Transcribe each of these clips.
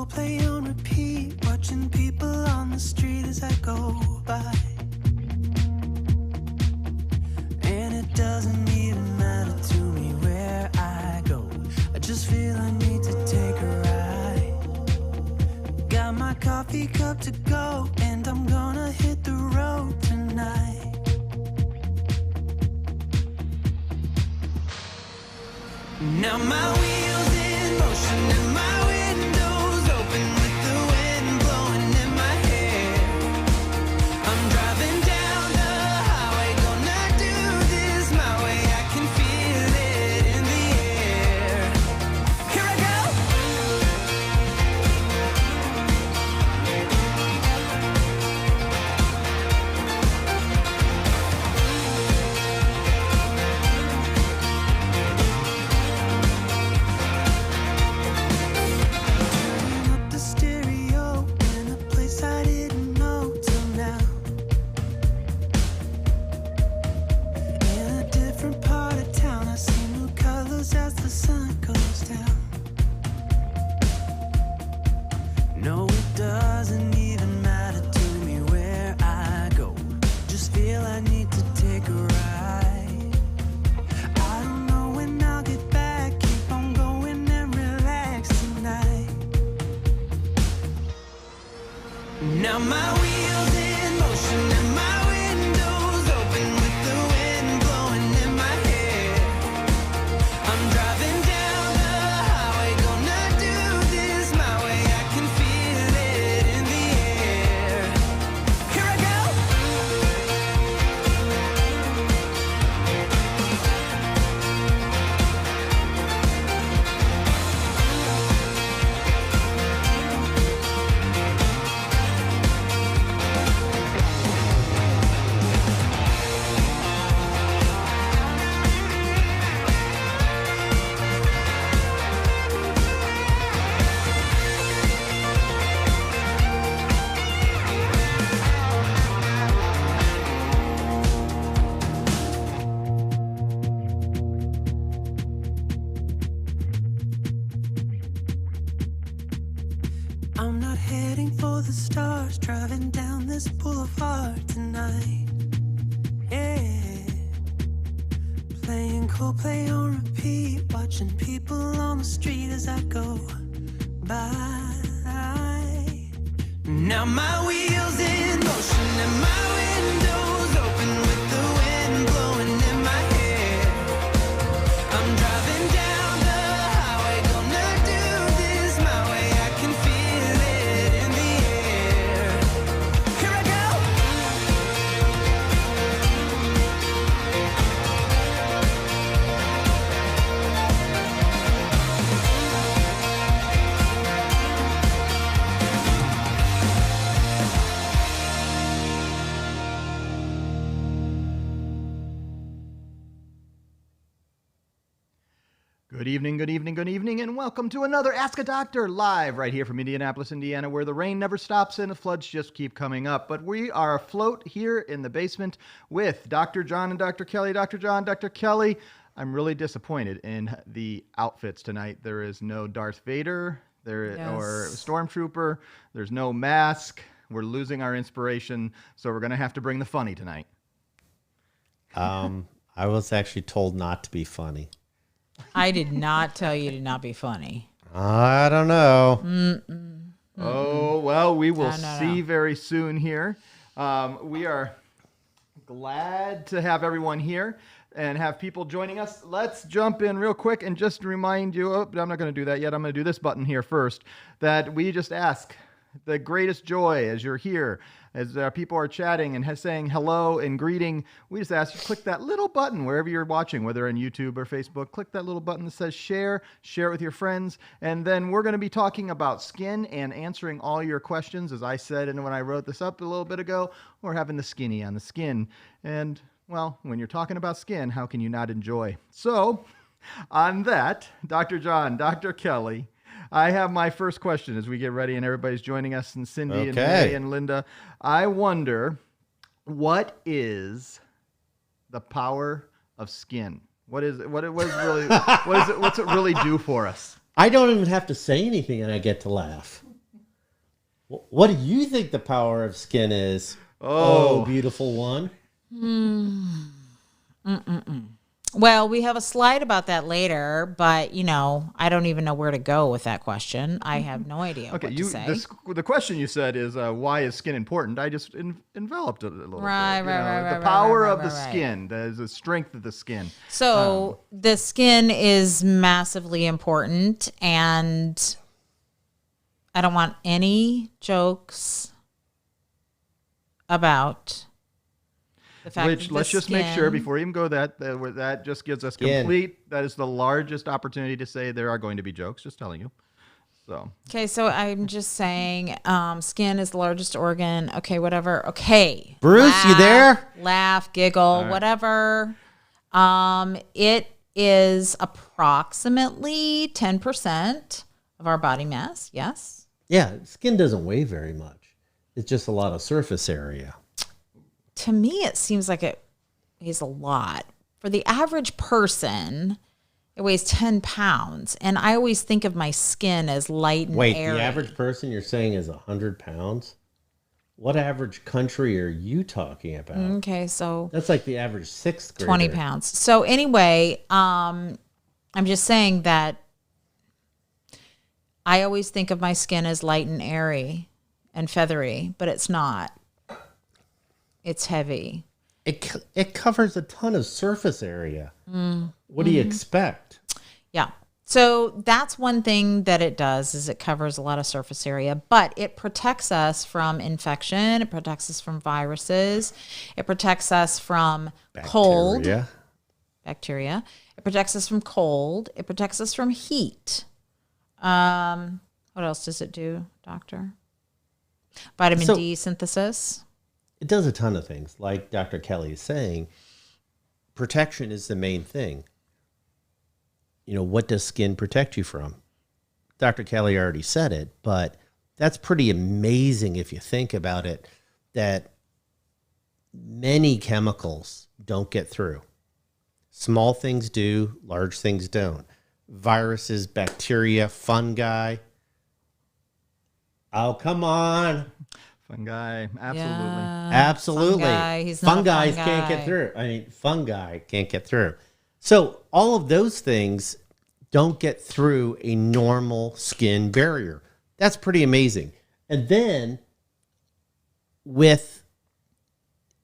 Coldplay on repeat, watching people on the street as I go by. And it doesn't even matter to me where I go, I just feel I need to take a ride. Got my coffee cup to go, and I'm gonna hit the road tonight. Now my wheels in motion and my windows open with the wind blowing in my hair. I'm driving down the highway, gonna do this my way. I can feel it in the air. Here I Now my wheels in motion and my windows open with the wind blowing in my hair. I'm driving down the highway, gonna do this my way. I can feel it in the air. Here I I'm not heading for the stars, driving down this boulevard tonight. Yeah, playing Coldplay on repeat, watching people on the street as I go by. Now my wheels in motion and my windows open with the wind blowing in my hair. I'm driving down the highway, gonna do this my way. I can feel it in the air. Here I Good evening, good evening, good evening, and welcome to another Ask a Doctor live right here from Indianapolis, Indiana, where the rain never stops and the floods just keep coming up. But we are afloat here in the basement with Dr. John and Dr. Kelly. Dr. John, Dr. Kelly, I'm really disappointed in the outfits tonight. There is no Darth Vader or Stormtrooper. There's no mask. We're losing our inspiration, so we're going to have to bring the funny tonight. I was actually told not to be funny. I did not tell you to not be funny. I don't know. Oh, well, we will see very soon here. We are glad to have everyone here and have people joining us. Let's jump in real quick and just remind you, I'm not going to do that yet. I'm going to do this button here first, that we just ask the greatest joy as you're here, as people are chatting and saying hello and greeting. We just ask you click that little button wherever you're watching, whether on YouTube or Facebook. Click that little button that says share it with your friends. And then we're going to be talking about skin and answering all your questions. As I said, and when I wrote this up a little bit ago, we're having the skinny on the skin. And, well, when you're talking about skin, how can you not enjoy? So, on that, Dr. John, Dr. Kelly, I have my first question as we get ready and everybody's joining us, and Cindy and May and Linda. I wonder, what is the power of skin? What is it? What is really? What's it really do for us? I don't even have to say anything and I get to laugh. What do you think the power of skin is? Oh, beautiful one. Well, we have a slide about that later, but I don't even know where to go with that question. I have no idea what to say. The question you said is why is skin important? I just enveloped it a little bit. Right. The power of the skin, the strength of the skin. So the skin is massively important, and I don't want any jokes about the fact Which, that let's just make sure before we even go that just gives us complete, that is the largest opportunity to say there are going to be jokes, just telling you. So. Okay, so I'm just saying skin is the largest organ. Okay, whatever. Okay. Bruce, you there? Laugh, giggle, whatever. It is approximately 10% of our body mass, yes? Yeah, skin doesn't weigh very much. It's just a lot of surface area. To me, it seems like it weighs a lot. For the average person, it weighs 10 pounds. And I always think of my skin as light and airy. The average person you're saying is 100 pounds? What average country are you talking about? Okay, so that's like the average sixth grader. 20 pounds. So anyway, I'm just saying that I always think of my skin as light and airy and feathery, but it's not. It's heavy. It covers a ton of surface area. What do you expect? Yeah. So that's one thing that it does, is it covers a lot of surface area, but it protects us from infection. It protects us from viruses. It protects us from cold. Bacteria. It protects us from cold. It protects us from heat. What else does it do, doctor? Vitamin D synthesis. It does a ton of things. Like Dr. Kelly is saying, protection is the main thing. What does skin protect you from? Dr. Kelly already said it, but that's pretty amazing if you think about it, that many chemicals don't get through. Small things do, large things don't. Viruses, bacteria, fungi. Oh, come on. Fungi, absolutely. Yeah, Absolutely. Fungi. He's not Fungi can't get through. Fungi can't get through. So all of those things don't get through a normal skin barrier. That's pretty amazing. And then with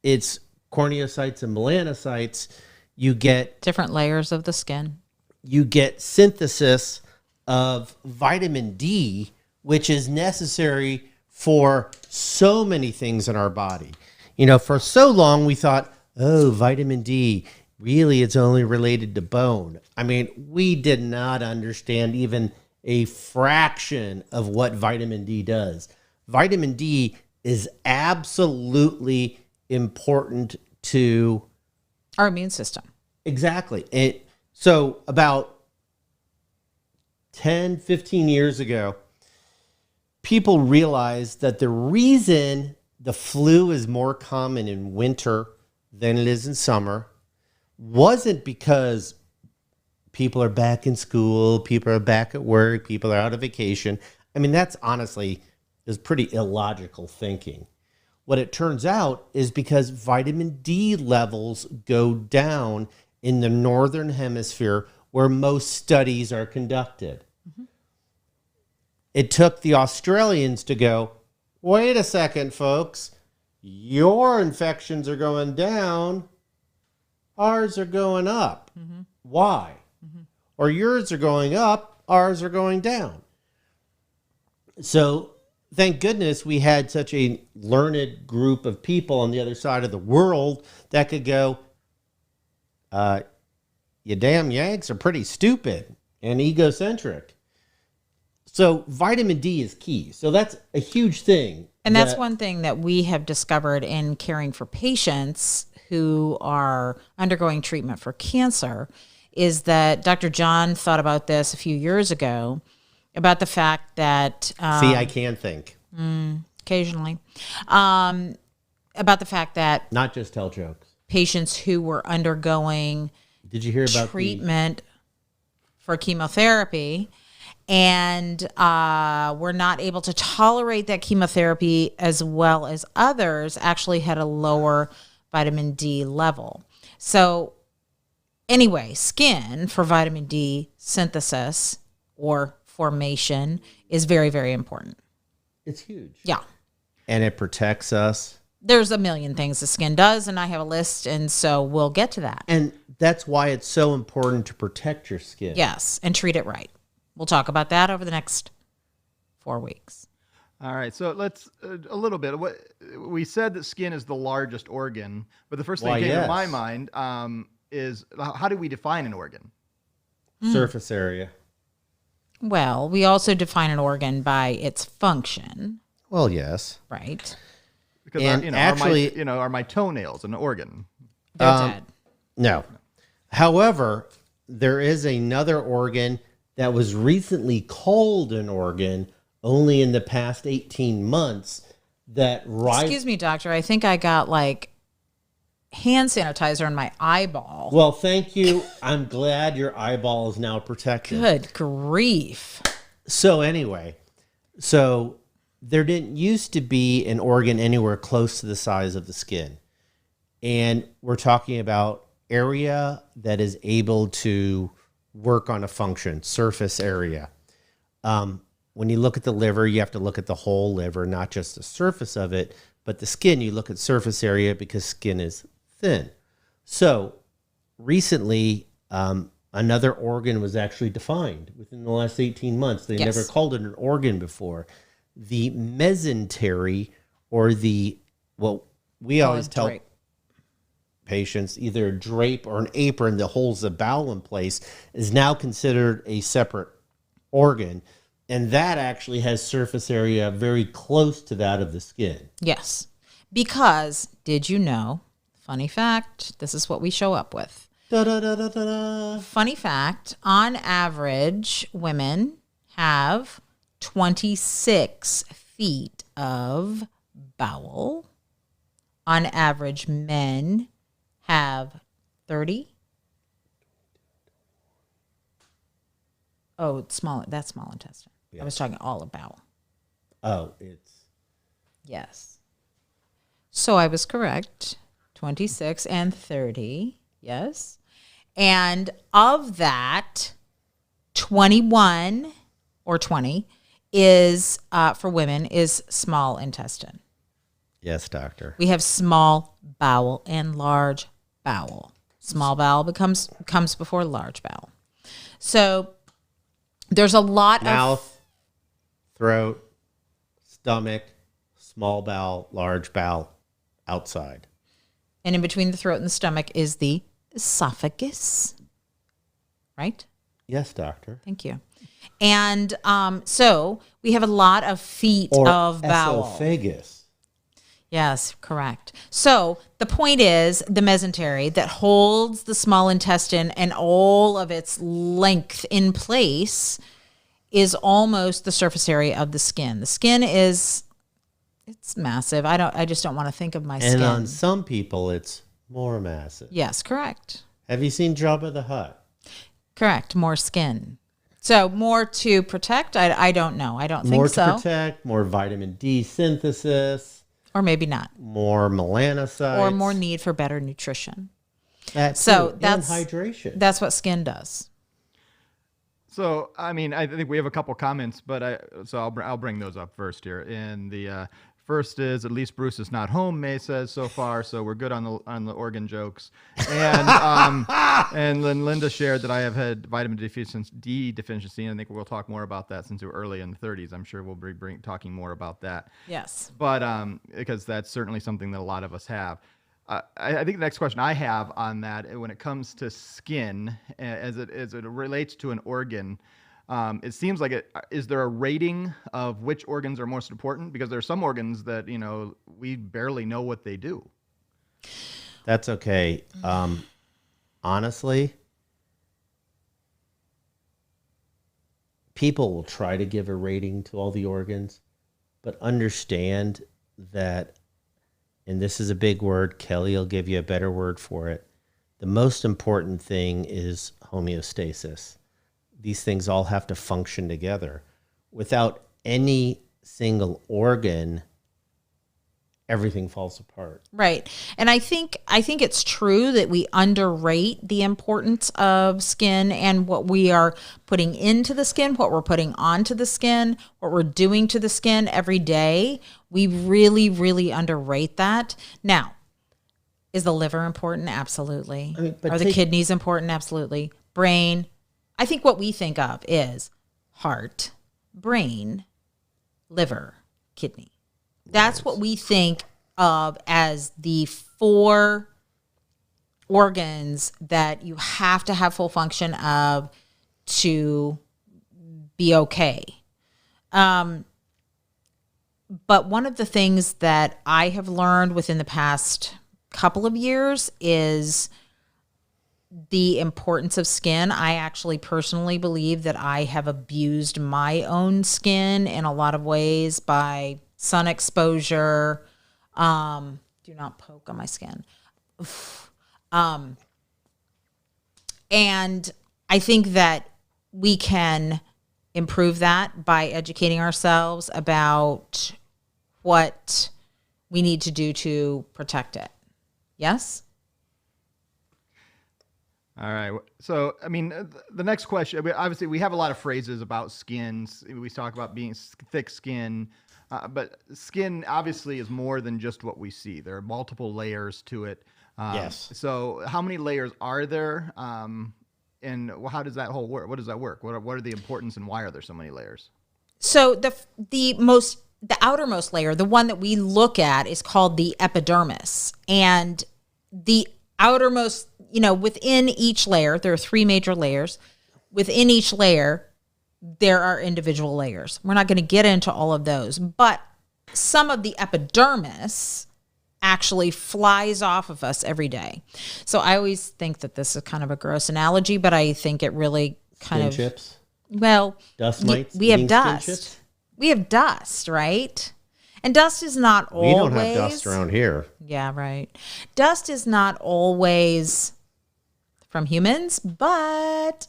its corneocytes and melanocytes, you get different layers of the skin. You get synthesis of vitamin D, which is necessary for so many things in our body. For so long we thought, oh, vitamin D, really it's only related to bone. We did not understand even a fraction of what vitamin D does. Vitamin D is absolutely important to our immune system. Exactly. So about 10, 15 years ago, people realized that the reason the flu is more common in winter than it is in summer wasn't because people are back in school, people are back at work, people are out of vacation. That's honestly is pretty illogical thinking. What it turns out is because vitamin D levels go down in the northern hemisphere where most studies are conducted. It took the Australians to go, wait a second, folks, your infections are going down, ours are going up. Why? Or yours are going up, ours are going down. So thank goodness we had such a learned group of people on the other side of the world that could go, you damn Yanks are pretty stupid and egocentric. So vitamin D is key. So that's a huge thing. And that's one thing that we have discovered in caring for patients who are undergoing treatment for cancer, is that Dr. John thought about this a few years ago, about the fact that... See, I can think. Occasionally. About the fact that... Not just tell jokes. Patients who were undergoing... Did you hear about treatment for chemotherapy, and were not able to tolerate that chemotherapy as well as others, actually had a lower vitamin D level. So anyway, skin for vitamin D synthesis or formation is very, very important. It's huge. Yeah. And it protects us. There's a million things the skin does, and I have a list, and so we'll get to that. And that's why it's so important to protect your skin. Yes, and treat it right. We'll talk about that over the next 4 weeks. All right, so let's a little bit. What we said that skin is the largest organ, but the first thing that came to my mind is how do we define an organ? Surface area. Well, we also define an organ by its function, Well, yes. right? Because And actually- are my toenails an organ? They're dead. No. However, there is another organ that was recently called an organ only in the past 18 months that Excuse me, doctor. I think I got like hand sanitizer in my eyeball. Well, thank you. I'm glad your eyeball is now protected. Good grief. So anyway, so there didn't used to be an organ anywhere close to the size of the skin. And we're talking about area that is able to work on a function, surface area. When you look at the liver, you have to look at the whole liver, not just the surface of it, but the skin, you look at surface area because skin is thin. So recently, another organ was actually defined within the last 18 months. They Yes. never called it an organ before. The mesentery, or the, well, we always tell Drape. patients either a drape or an apron that holds the bowel in place is now considered a separate organ. And that actually has surface area very close to that of the skin. Yes. Because, did you know, funny fact, this is what we show up with. Da, da, da, da, da, da. Funny fact, on average, women have 26 feet of bowel. On average, men have 30. Oh, it's small. That's small intestine. I was talking all of bowel. Oh, it's Yes. So I was correct. 26 and 30. Yes. And of that, 21 or 20 is, for women, is small intestine. yes, doctor. We have small bowel and large bowel. Small bowel comes before large bowel. So there's a lot of Mouth, throat, stomach, small bowel, large bowel, outside. and in between the throat and the stomach is the esophagus. Right? Yes, doctor. Thank you. And so we have a lot of feet Or of bowel. esophagus. Yes, correct. So the point is the mesentery that holds the small intestine and all of its length in place is almost the surface area of the skin. The skin it's massive. I just don't want to think of my skin. And on some people, it's more massive. Yes, correct. Have you seen Jabba the Hutt? Correct. More skin. So more to protect? I don't know. I don't More think so. to protect, more vitamin D synthesis, Or maybe not. more melanocytes. Or more need for better nutrition. That So too, that's and hydration. That's what skin does. So, I mean, I think we have a couple comments, but I'll bring those up first here. And the first is, at least Bruce is not home, May says so far, so we're good on the organ jokes. And and then Linda shared that I have had vitamin D deficiency, and I think we'll talk more about that since we're early in the 30s. I'm sure we'll be talking more about that. Yes. But because that's certainly something that a lot of us have. I think the next question I have on that, when it comes to skin, as it relates to an organ, it seems like is there a rating of which organs are most important? Because there are some organs that we barely know what they do. That's okay. Honestly, people will try to give a rating to all the organs, but understand that, and this is a big word, Kelly will give you a better word for it. The most important thing is homeostasis. these things all have to function together. Without any single organ, everything falls apart. Right. And I think it's true that we underrate the importance of skin and what we are putting into the skin, what we're putting onto the skin, what we're doing to the skin every day. We really, really underrate that. Now, is the liver important? Absolutely. Are the kidneys important? Absolutely. Brain. I think what we think of is heart, brain, liver, kidney. That's what we think of as the 4 organs that you have to have full function of to be okay. But one of the things that I have learned within the past couple of years is the importance of skin. I actually personally believe that I have abused my own skin in a lot of ways by sun exposure. Do not poke on my skin. And I think that we can improve that by educating ourselves about what we need to do to protect it. Yes? All right. So, I mean, the next question, obviously we have a lot of phrases about skins. We talk about being thick skin, but skin obviously is more than just what we see. There are multiple layers to it. Yes. So how many layers are there? And how does that whole work? What does that work? What are the importance and why are there so many layers? So the outermost layer, the one that we look at, is called the epidermis. And the outermost, within each layer, there are 3 major layers. Within each layer, there are individual layers. We're not going to get into all of those, but some of the epidermis actually flies off of us every day. So I always think that this is kind of a gross analogy, but I think it really kind of chips. Well, Dust mites. We have Skin dust. chips? We have dust, right? And dust is not always. We don't have dust around here. Yeah, right. Dust is not always from humans, but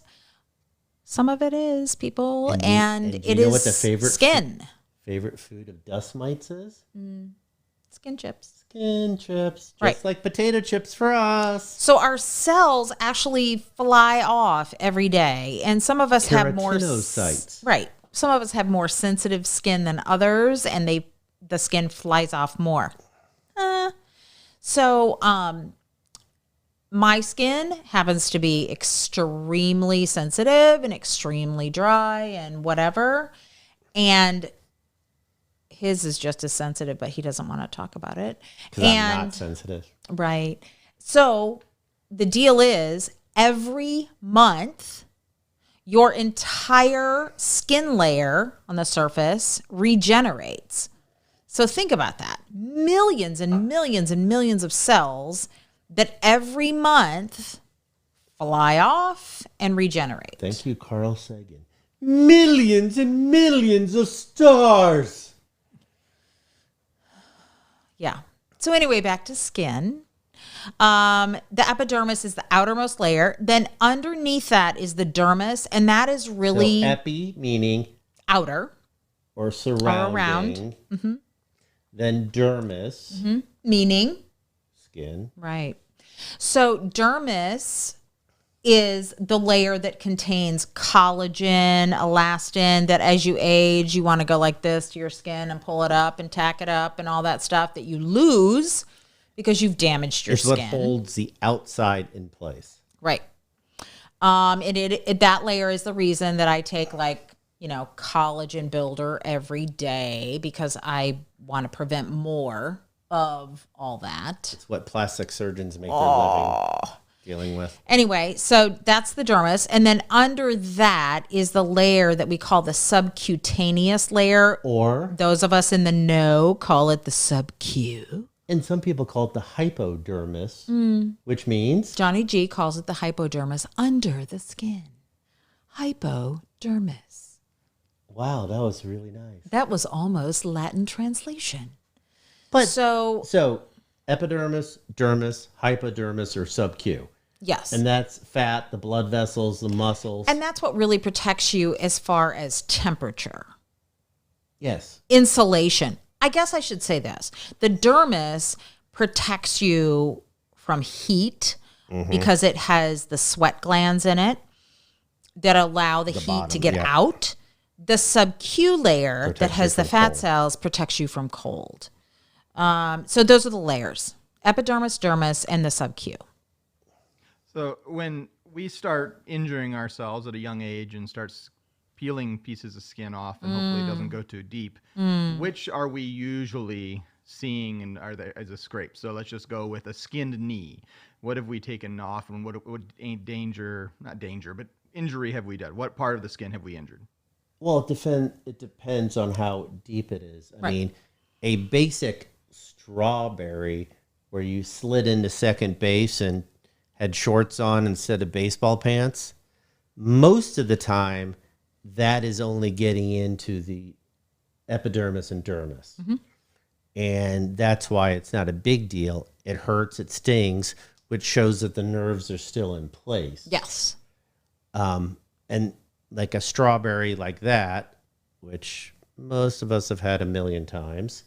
some of it is, people, and it you know is what the favorite skin. Favorite food of dust mites is? Skin chips. Skin chips, just Right. like potato chips for us. So our cells actually fly off every day, and some of us have more Keratinocytes. Right. Some of us have more sensitive skin than others, and the skin flies off more. So my skin happens to be extremely sensitive and extremely dry and whatever, and his is just as sensitive, but he doesn't want to talk about it. Because I'm not sensitive. Right. So the deal is every month, your entire skin layer on the surface regenerates. So think about that. Millions and millions and millions of cells that every month fly off and regenerate. Thank you, Carl Sagan. Millions and millions of stars. Yeah. So anyway, back to skin. The epidermis is the outermost layer. Then underneath that is the dermis, and that is really So epi meaning outer or surrounding. around. Mm-hmm. Then dermis, Meaning, skin. right. So dermis is the layer that contains collagen, elastin, that as you age, you want to go like this to your skin and pull it up and tack it up and all that stuff that you lose because you've damaged your It's skin. what holds the outside in place. Right. And that layer is the reason that I take collagen builder every day because I want to prevent more of all that. It's what plastic surgeons make their living dealing with. Anyway, so that's the dermis. And then under that is the layer that we call the subcutaneous layer. Or, Those of us in the know call it the subcu. and some people call it the hypodermis, which means Johnny G calls it the hypodermis, under the skin. Hypodermis. wow, that was really nice. That was almost Latin translation. But So so epidermis, dermis, hypodermis, or subq. Yes. And that's fat, the blood vessels, the muscles. And that's what really protects you as far as temperature. Yes. Insulation. I guess I should say this. The dermis protects you from heat because it has the sweat glands in it that allow the heat bottom, to get out. The sub-Q layer that has the fat cells protects you from cold. So those are the layers: epidermis, dermis, and the sub-Q. So when we start injuring ourselves at a young age and starts peeling pieces of skin off and hopefully it doesn't go too deep, which are we usually seeing and are there as a scrape? So let's just go with a skinned knee. What have we taken off and what injury have we done? What part of the skin have we injured? Well, it depends on how deep it is. I mean, a basic strawberry where you slid into second base and had shorts on instead of baseball pants, most of the time that is only getting into the epidermis and dermis. And that's why it's not a big deal. It hurts, it stings, which shows that the nerves are still in place. Yes. And like a strawberry like that, which most of us have had a million times.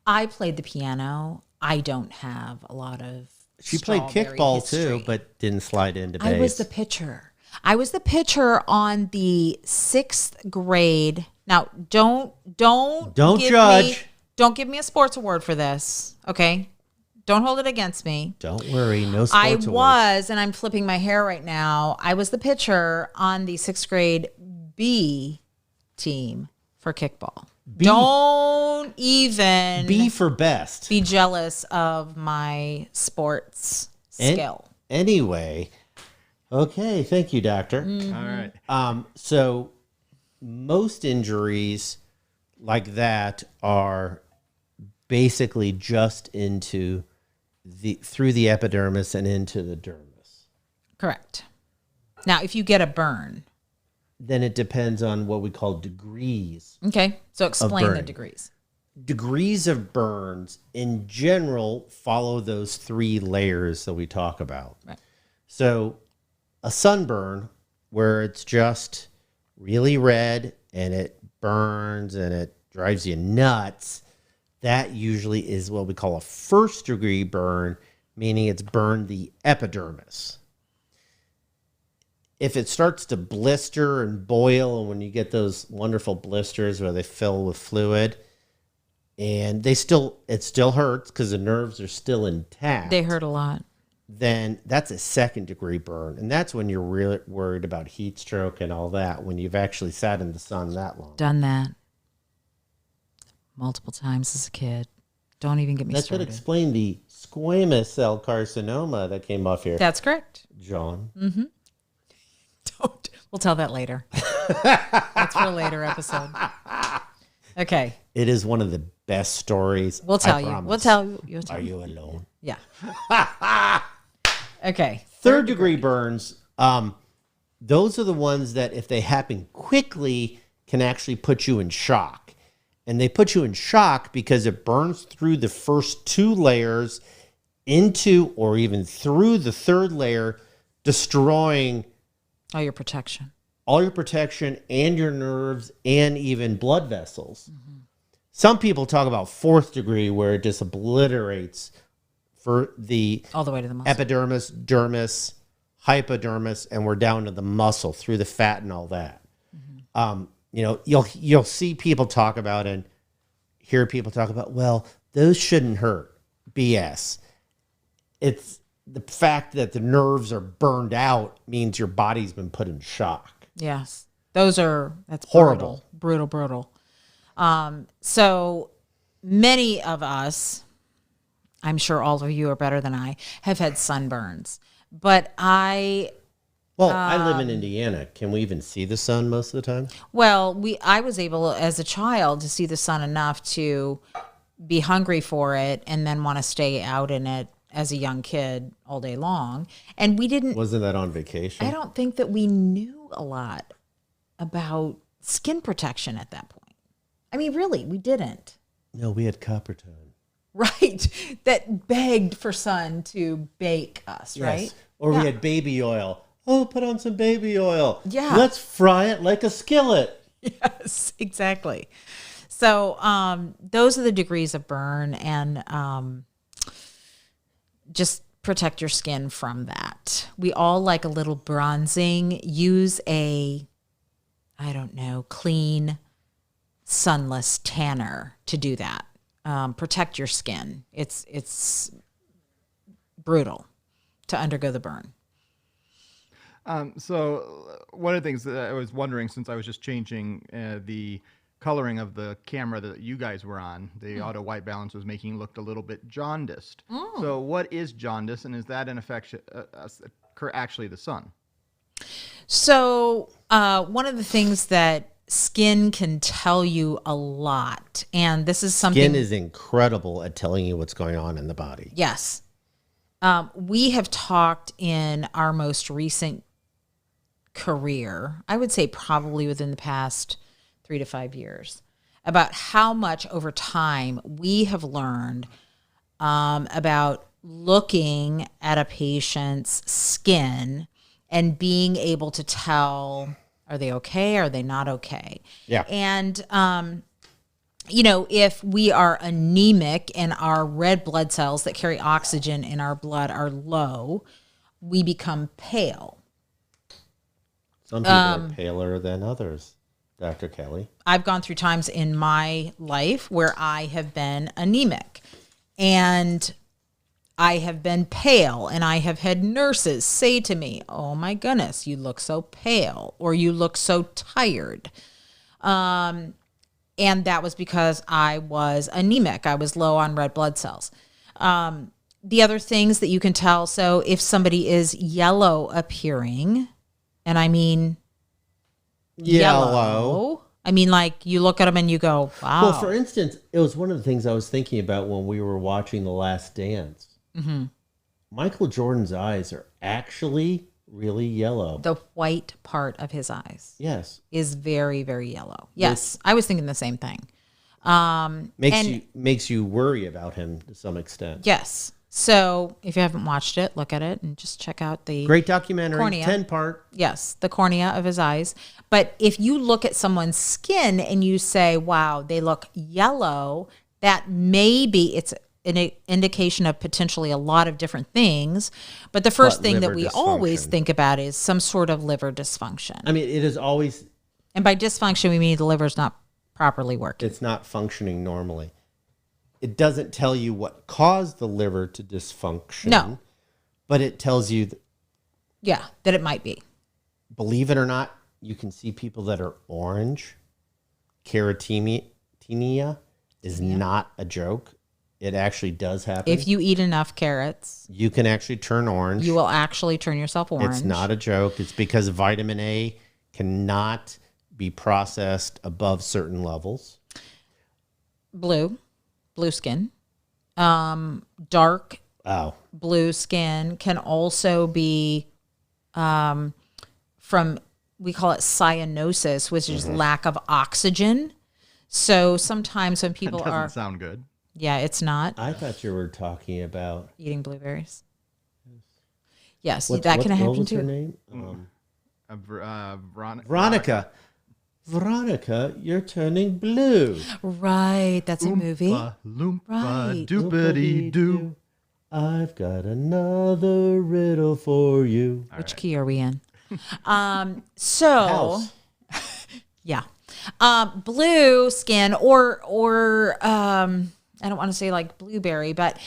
I played the piano. I don't have a lot of She played strawberry kickball history. too, but didn't slide into base. I was the pitcher. I was the pitcher on the 6th grade. Now, don't give judge. Don't give me a sports award for this, okay? Don't hold it against me. Don't worry, no sports I awards. was, and I'm flipping my hair right now. I was the pitcher on the 6th grade B team for kickball. Don't even B for best. be jealous of my sports skill. Anyway, okay, thank you, doctor. All right. So most injuries like that are basically just through the epidermis and into the dermis. Correct. Now, if you get a burn. Then it depends on what we call degrees. Okay, so explain the burning. degrees. Degrees of burns in general follow those 3 layers that we talk about. Right. So a sunburn where it's just really red and it burns and it drives you nuts, that usually is what we call a 1st degree burn, meaning it's burned the epidermis. If it starts to blister and boil, and when you get those wonderful blisters where they fill with fluid, and it still hurts because the nerves are still intact. They hurt a lot. Then that's a 2nd degree burn. And that's when you're really worried about heat stroke and all that, when you've actually sat in the sun that long. Done that multiple times as a kid. Don't even get me That started. could explain the squamous cell carcinoma that came off here. That's correct. John. We'll tell that later. That's for a later episode. Okay. It is one of the best stories. We'll tell I you. promise. We'll tell you. You'll tell Are me. you alone? Yeah. Okay. 3rd degree burns, those are the ones that if they happen quickly can actually put you in shock. And they put you in shock because it burns through the first 2 layers into or even through the 3rd layer, destroying Oh, your protection. all your protection and your nerves and even blood vessels. Some people talk about 4th degree where it just obliterates for the All the way to the muscle. epidermis, dermis, hypodermis, and we're down to the muscle through the fat and all that. You'll see people talk about and hear people talk about, well, those shouldn't hurt. BS. It's the fact that the nerves are burned out means your body's been put in shock. Yes. That's Horrible. Brutal. So many of us, I'm sure all of you are better than I, have had sunburns. But I live in Indiana. Can we even see the sun most of the time? I was able as a child to see the sun enough to be hungry for it and then want to stay out in it as a young kid all day long. And we didn't, Wasn't that on vacation? I don't think that we knew a lot about skin protection at that point. I mean, really, we didn't. No, we had copper tone. right, that begged for sun to bake us, right? Or we had baby oil. Oh, put on some baby oil. Yeah. Let's fry it like a skillet. Yes, exactly. So those are the degrees of burn, and just protect your skin from that. We all like a little bronzing. Use a, I don't know, clean, sunless tanner to do that. Protect your skin. It's brutal to undergo the burn. So one of the things that I was wondering, since I was just changing the coloring of the camera that you guys were on, the auto white balance was making it look a little bit jaundiced. So what is jaundice, and is that an affection actually the sun? So one of the things that skin can tell you a lot, and this is something... Skin is incredible at telling you what's going on in the body. Yes. We have talked in our most recent career, I would say probably within the past 3 to 5 years, about how much over time we have learned about looking at a patient's skin and being able to tell, are they okay? Are they not okay? Yeah. And, if we are anemic and our red blood cells that carry oxygen in our blood are low, we become pale. Some people are paler than others, Dr. Kelly. I've gone through times in my life where I have been anemic and I have been pale, and I have had nurses say to me, "Oh my goodness, you look so pale," or "You look so tired." And that was because I was anemic. I was low on red blood cells. The other things that you can tell, so if somebody is yellow appearing, and I mean yellow, I mean like you look at them and you go, wow. Well, for instance, it was one of the things I was thinking about when we were watching The Last Dance. Mm-hmm. Michael Jordan's eyes are actually really yellow. The white part of his eyes, yes, is very, very yellow. Yes, I was thinking the same thing. Makes you worry about him to some extent. Yes. So if you haven't watched it, look at it and just check out the Great documentary, cornea. 10-part. Yes, the cornea of his eyes. But if you look at someone's skin and you say, wow, they look yellow, that maybe it's an indication of potentially a lot of different things. But the first thing that we always think about is some sort of liver dysfunction. I mean, it is always... And by dysfunction, we mean the liver's not properly working. It's not functioning normally. It doesn't tell you what caused the liver to dysfunction. No. But it tells you... that it might be. Believe it or not, you can see people that are orange. Carotinia is not a joke. It actually does happen. If you eat enough carrots, you can actually turn orange. You will actually turn yourself orange. It's not a joke. It's because vitamin A cannot be processed above certain levels. Blue skin. Dark blue skin can also be from, we call it cyanosis, which is lack of oxygen. So sometimes when people that doesn't sound good. Yeah, it's not. I thought you were talking about eating blueberries. Yes, that can happen what was too. Her name? Veronica. Veronica, you're turning blue. Right, that's a movie. Loompa, Right. doopity-doo. I've got another riddle for you. Which key are we in? So, House. yeah. Blue skin or I don't want to say like blueberry, but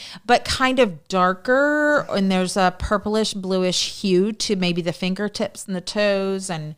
kind of darker, and there's a purplish bluish hue to maybe the fingertips and the toes, and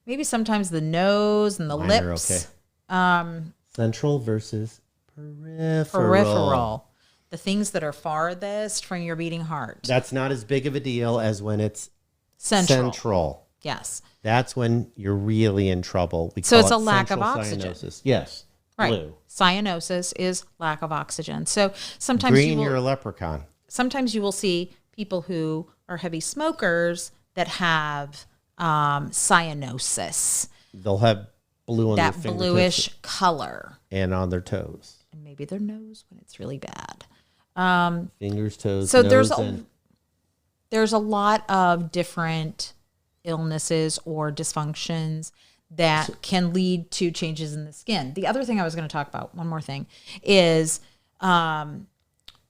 maybe sometimes the nose and the Mine are lips. okay. Central versus peripheral. The things that are farthest from your beating heart. That's not as big of a deal as when it's Central. Yes. That's when you're really in trouble. So it's a lack of oxygen. Cyanosis. Yes. Right. Blue. Cyanosis is lack of oxygen. So sometimes Green, you're a leprechaun. Sometimes you will see people who are heavy smokers that have cyanosis. They'll have blue on their that fingertips bluish color. and on their toes. And maybe their nose when it's really bad. Fingers, toes, So nose, and there's a lot of different illnesses or dysfunctions that can lead to changes in the skin. The other thing I was going to talk about, one more thing, is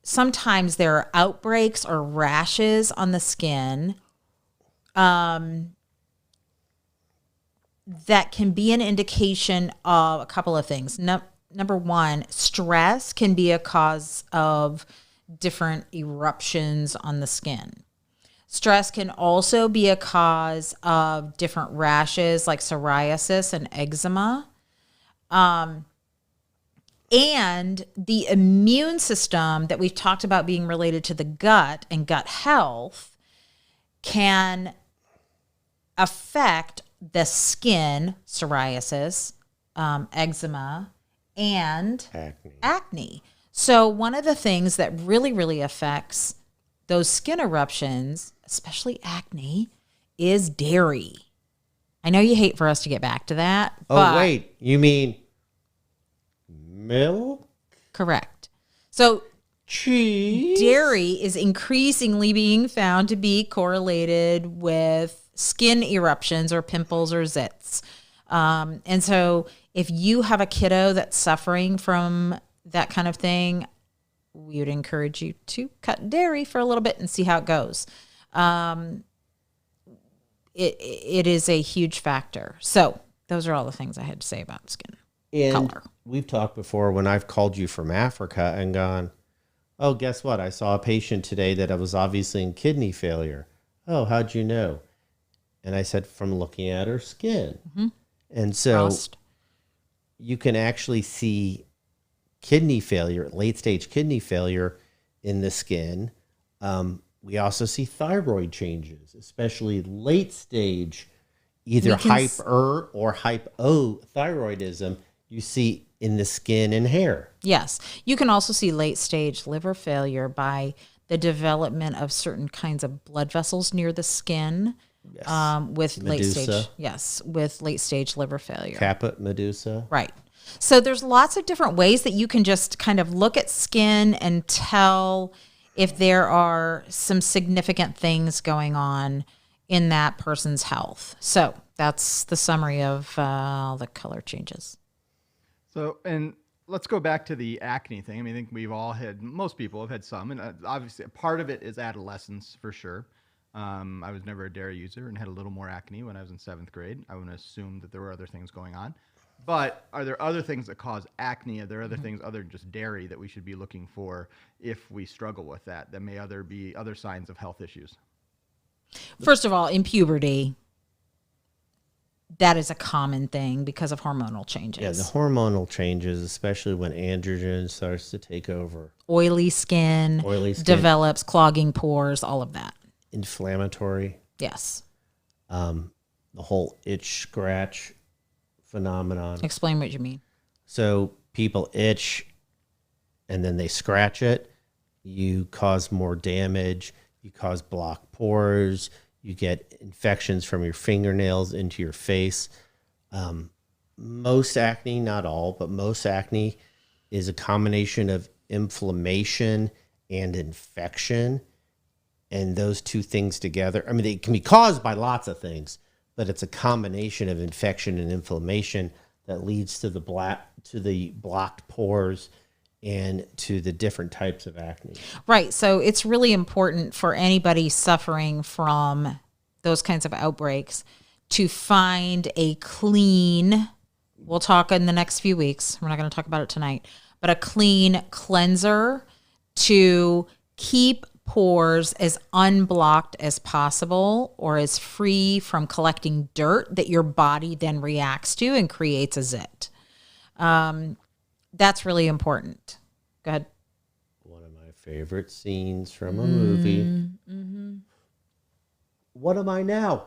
sometimes there are outbreaks or rashes on the skin that can be an indication of a couple of things. Number one, stress can be a cause of different eruptions on the skin. Stress can also be a cause of different rashes like psoriasis and eczema. And the immune system that we've talked about being related to the gut and gut health can affect the skin, psoriasis, eczema, and acne. So one of the things that really, really affects those skin eruptions, especially acne, is dairy. I know you hate for us to get back to that. oh wait, you mean milk, Correct. So cheese? dairy is increasingly being found to be correlated with skin eruptions or pimples or zits. And so if you have a kiddo that's suffering from that kind of thing, we would encourage you to cut dairy for a little bit and see how it goes. It is a huge factor. So those are all the things I had to say about skin And color. we've talked before when I've called you from Africa and gone, oh, guess what? I saw a patient today that was obviously in kidney failure. Oh, how'd you know? And I said, from looking at her skin. Mm-hmm. And so Frost. you can actually see kidney failure, late stage kidney failure in the skin. We also see thyroid changes, especially late stage, either hyper or hypothyroidism you see in the skin and hair. Yes. You can also see late stage liver failure by the development of certain kinds of blood vessels near the skin. Yes. With Medusa. late stage liver failure. Caput medusa. Right. So there's lots of different ways that you can just kind of look at skin and tell if there are some significant things going on in that person's health. So that's the summary of the color changes. So, and let's go back to the acne thing. I mean, I think most people have had some, and obviously a part of it is adolescence for sure. I was never a dairy user and had a little more acne when I was in 7th grade. I would assume that there were other things going on. But are there other things that cause acne? Are there other things other than just dairy that we should be looking for if we struggle with that may be other signs of health issues? First of all, in puberty, that is a common thing because of hormonal changes. Yeah, the hormonal changes, especially when androgen starts to take over. Oily skin develops, clogging pores, all of that. Inflammatory. Yes. The whole itch scratch phenomenon. Explain what you mean. So people itch and then they scratch it. You cause more damage. You cause blocked pores. You get infections from your fingernails into your face. Most acne, not all, but most acne is a combination of inflammation and infection. And those two things together, I mean, they can be caused by lots of things, but it's a combination of infection and inflammation that leads to the blocked pores and to the different types of acne. Right. So it's really important for anybody suffering from those kinds of outbreaks to find a clean, we'll talk in the next few weeks, we're not going to talk about it tonight, but a clean cleanser to keep pores as unblocked as possible or as free from collecting dirt that your body then reacts to and creates a zit. That's really important. Go ahead. One of my favorite scenes from a movie. Mm-hmm. What am I now?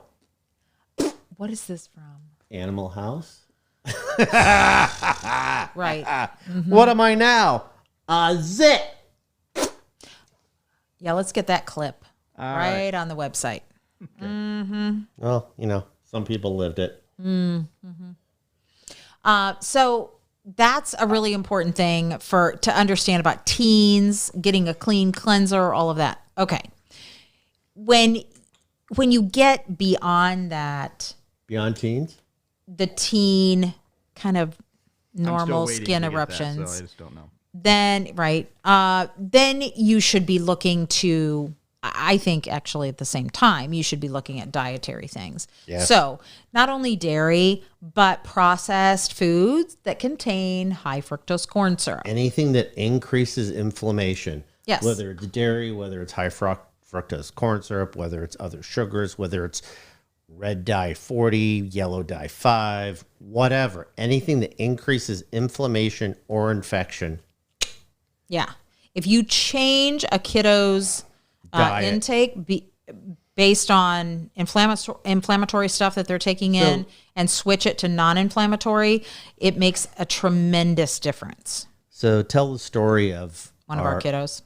What is this from? Animal House. Right. Mm-hmm. What am I now? A zit. Yeah, let's get that clip All right on the website. Okay. Mm-hmm. Well, some people lived it. Mm-hmm. So that's a really important thing to understand about teens, getting a clean cleanser, all of that. Okay. When you get beyond that, Beyond teens? the teen kind of I'm still normal waiting skin to get that, eruptions, so I just don't know. then you should be looking to, I think actually at the same time, you should be looking at dietary things. Yes. So not only dairy, but processed foods that contain high fructose corn syrup. Anything that increases inflammation. Yes. Whether it's dairy, whether it's high fructose corn syrup, whether it's other sugars, whether it's red dye 40, yellow dye 5, whatever. Anything that increases inflammation or infection. Yeah. If you change a kiddo's Diet. intake based on inflammatory stuff that they're taking in and switch it to non-inflammatory, it makes a tremendous difference. So tell the story of One of our kiddos.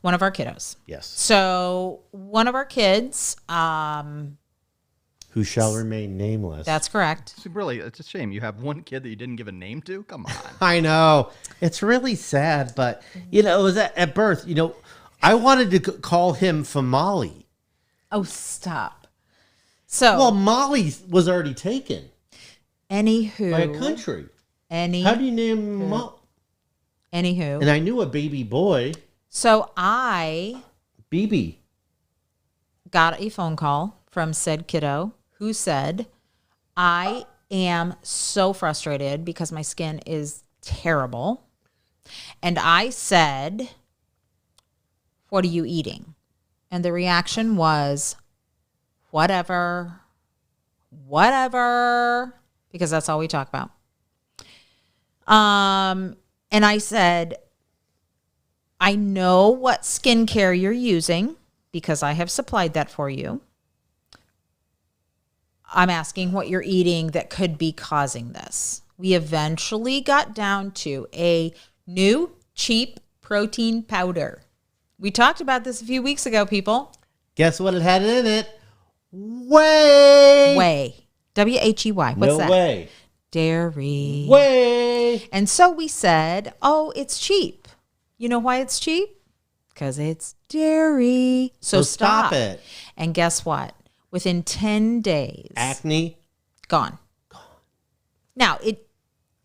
One of our kiddos. Yes. So one of our kids, Who shall remain nameless. that's correct. It's really, it's a shame. You have one kid that you didn't give a name to? Come on. I know. It's really sad, but, it was at birth, I wanted to call him Famali. Oh, stop. So, Well, Molly was already taken anywho. by a country. How do you name him Molly? Anywho. And I knew a baby boy, So I BB. got a phone call from said kiddo who said, I am so frustrated because my skin is terrible. And I said, what are you eating? And the reaction was, whatever, because that's all we talk about. And I said, I know what skincare you're using because I have supplied that for you. I'm asking what you're eating that could be causing this. We eventually got down to a new cheap protein powder. We talked about this a few weeks ago, people. Guess what it had in it? Whey. Whey. W-H-E-Y. What's No that? way. Dairy. Whey. And so we said, oh, it's cheap. You know why it's cheap? Because it's dairy. So stop it. And guess what? Within 10 days, Acne. gone. Now,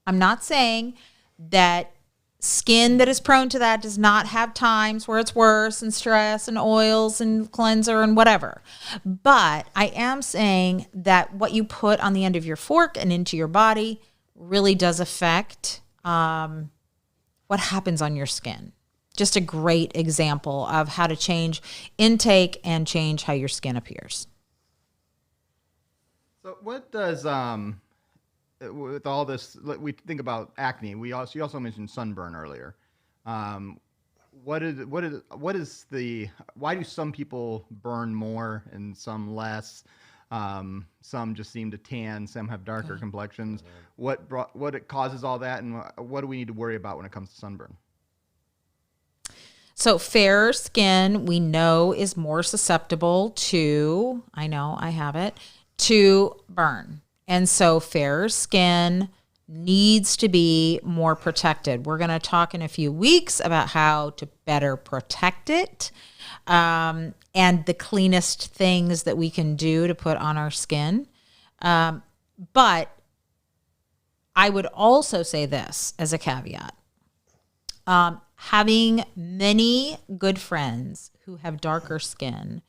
I'm not saying that skin that is prone to that does not have times where it's worse and stress and oils and cleanser and whatever. But I am saying that what you put on the end of your fork and into your body really does affect what happens on your skin. Just a great example of how to change intake and change how your skin appears. So what does with all this, we think about acne. You also mentioned sunburn earlier. Why do some people burn more and some less? Some just seem to tan. Some have darker complexions. What it causes all that, and what do we need to worry about when it comes to sunburn? So fair skin, we know, is more susceptible to, I know I have it, to burn. And so fair skin needs to be more protected. We're going to talk in a few weeks about how to better protect it and the cleanest things that we can do to put on our skin. But I would also say this as a caveat. Having many good friends who have darker skin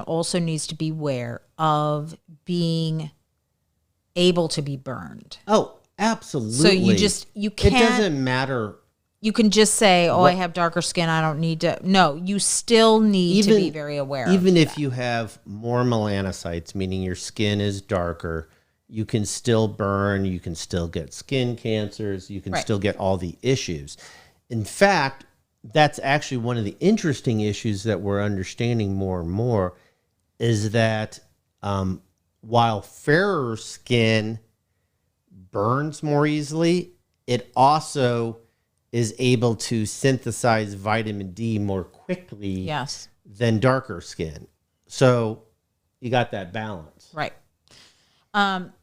also needs to be aware of being able to be burned. Oh, absolutely. So you can't. It doesn't matter. You can just say, I have darker skin, I don't need to. No, you still need to be very aware Even of if you have more melanocytes, meaning your skin is darker, you can still burn, you can still get skin cancers, you can still get all the issues. In fact, that's actually one of the interesting issues that we're understanding more and more is that while fairer skin burns more easily, it also is able to synthesize vitamin D more quickly than darker skin. So you got that balance. Right.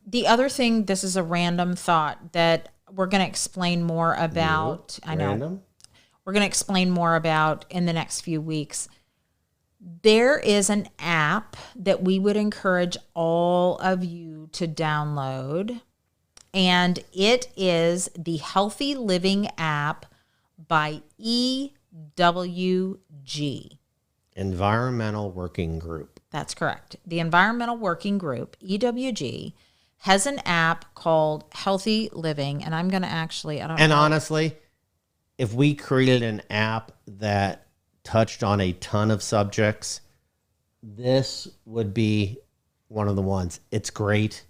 The other thing, this is a random thought that we're going to explain more about. I know. Random? We're going to explain more about in the next few weeks. There is an app that we would encourage all of you to download, and it is the Healthy Living app by EWG. Environmental Working Group. That's correct. The Environmental Working Group, EWG, has an app called Healthy Living, and I'm going to actually, I don't know. And honestly, if we created an app that touched on a ton of subjects, this would be one of the ones. It's great.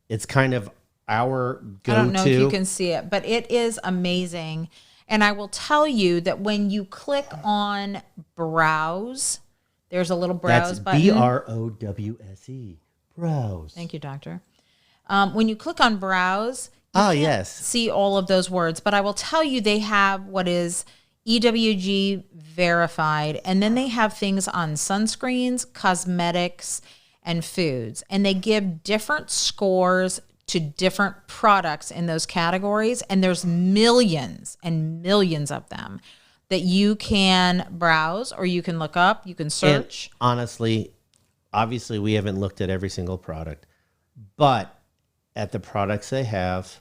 It's kind of our go-to. I don't know if you can see it, but it is amazing. And I will tell you that when you click on browse, there's a little browse button. BROWSE. Browse. Thank you, doctor. When you click on browse, yes, see all of those words. But I will tell you, they have what is EWG verified, and then they have things on sunscreens, cosmetics, and foods. And they give different scores to different products in those categories. And there's millions and millions of them that you can browse, or you can look up, you can search. And honestly, obviously, we haven't looked at every single product, but at the products they have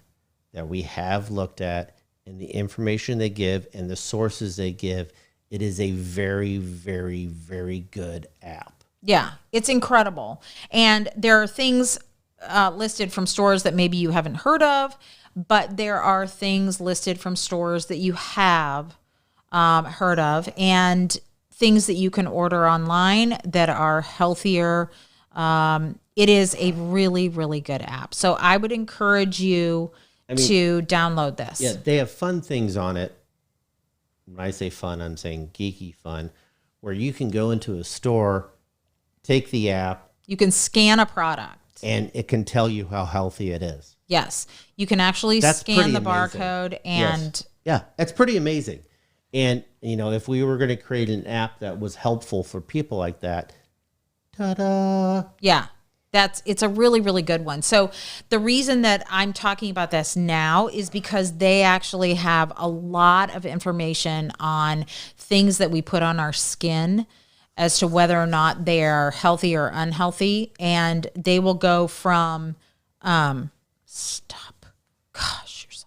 that we have looked at, and the information they give and the sources they give, it is a very, very, very good app. Yeah, it's incredible. And there are things listed from stores that maybe you haven't heard of, but there are things listed from stores that you have heard of, and things that you can order online that are healthier. It is a really, really good app. So I would encourage you to download this. Yeah, they have fun things on it. When I say fun, I'm saying geeky fun, where you can go into a store, take the app. You can scan a product. And it can tell you how healthy it is. Yes. You can actually scan the barcode and... Yes. Yeah, that's pretty amazing. And, if we were going to create an app that was helpful for people like that, ta-da! Yeah. It's a really, really good one. So the reason that I'm talking about this now is because they actually have a lot of information on things that we put on our skin as to whether or not they are healthy or unhealthy. And they will go from, stop. Gosh, you're so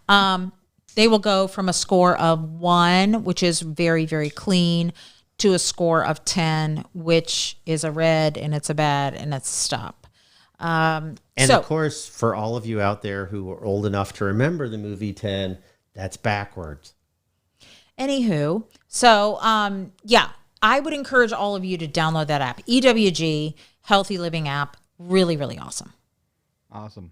annoying. They will go from a score of 1, which is very, very clean, to a score of 10, which is a red and it's a bad and it's a stop. And of course, for all of you out there who are old enough to remember the movie 10, that's backwards. Anywho, so I would encourage all of you to download that app. EWG, Healthy Living app. Really, really awesome. Awesome.